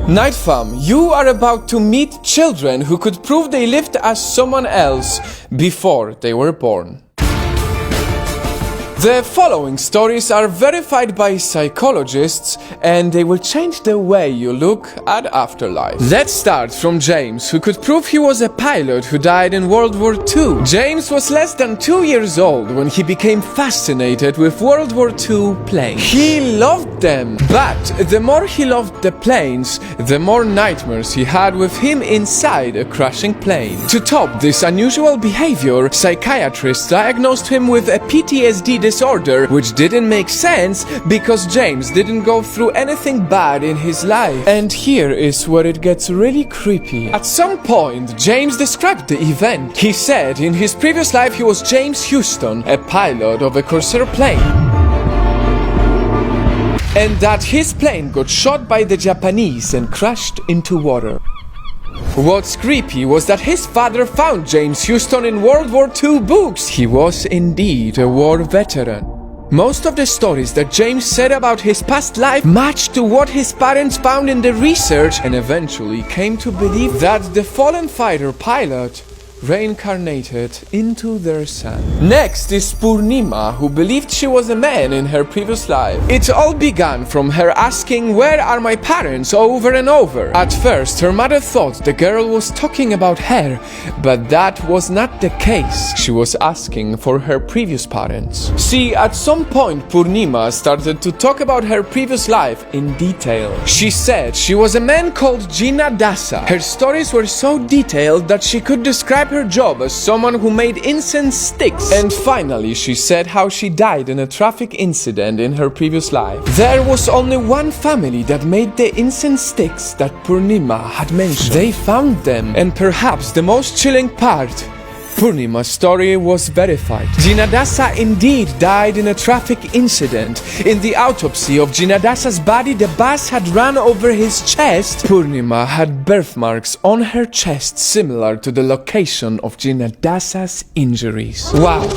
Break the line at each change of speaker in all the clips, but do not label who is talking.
Night fam, you are about to meet children who could prove they lived as someone else before they were born. The following stories are verified by psychologists and they will change the way you look at afterlife. Let's start from James, who could prove he was a pilot who died in World War II. James was less than 2 years old when he became fascinated with World War II planes. He loved them, but the more he loved the planes, the more nightmares he had with him inside a crashing plane. To top this unusual behavior, psychiatrists diagnosed him with a PTSD disorder, which didn't make sense because James didn't go through anything bad in his life. And here is where it gets really creepy. At some point, James described the event. He said in his previous life he was James Houston, a pilot of a Corsair plane, and that his plane got shot by the Japanese and crashed into water. What's creepy was that his father found James Houston in World War II books. He was indeed a war veteran. Most of the stories that James said about his past life matched to what his parents found in the research, and eventually came to believe that the fallen fighter pilot reincarnated into their son. Next is Purnima, who believed she was a man in her previous life. It all began from her asking, "Where are my parents?" over and over. At first, her mother thought the girl was talking about her, but that was not the case. She was asking for her previous parents. See, at some point, Purnima started to talk about her previous life in detail. She said she was a man called Jina Dasa. Her stories were so detailed that she could describe her job as someone who made incense sticks. And finally, she said how she died in a traffic incident in her previous life. There was only one family that made the incense sticks that Purnima had mentioned. They found them, and perhaps the most chilling part, Purnima's story was verified. Jinadasa indeed died in a traffic incident. In the autopsy of Jinadasa's body, the bus had run over his chest. Purnima had birthmarks on her chest similar to the location of Jinadasa's injuries. Wow.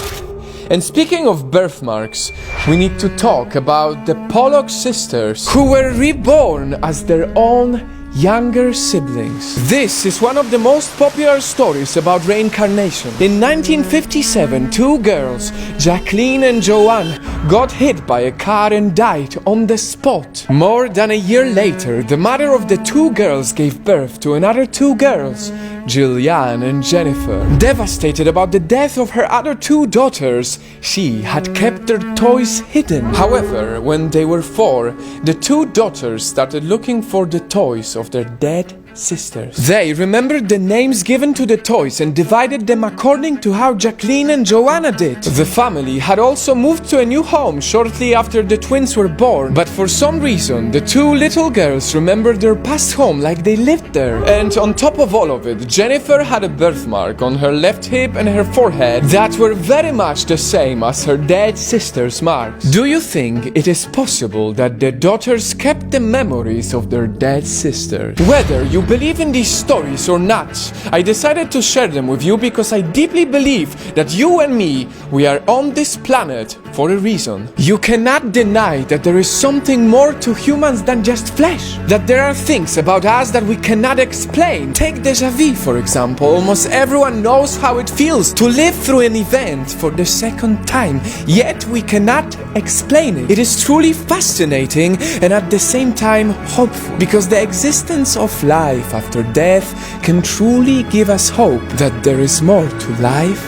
And speaking of birthmarks, we need to talk about the Pollock sisters, who were reborn as their own younger siblings. This is one of the most popular stories about reincarnation. In 1957, two girls, Jacqueline and Joanne, got hit by a car and died on the spot. More than a year later, the mother of the two girls gave birth to another two girls, Jillian and Jennifer. Devastated about the death of her other two daughters, she had kept their toys hidden. However, when they were 4, the two daughters started looking for the toys of their dead sisters. They remembered the names given to the toys and divided them according to how Jacqueline and Joanna did. The family had also moved to a new home shortly after the twins were born, but for some reason the two little girls remembered their past home like they lived there. And on top of all of it, Jennifer had a birthmark on her left hip and her forehead that were very much the same as her dead sister's marks. Do you think it is possible that the daughters kept the memories of their dead sisters? Whether you believe in these stories or not, I decided to share them with you because I deeply believe that you and me, we are on this planet for a reason. You cannot deny that there is something more to humans than just flesh. That there are things about us that we cannot explain. Take déjà vu, for example. Almost everyone knows how it feels to live through an event for the second time, yet we cannot explain it. It is truly fascinating and at the same time hopeful, because the existence of life after death can truly give us hope that there is more to life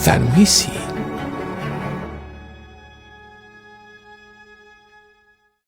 than we see.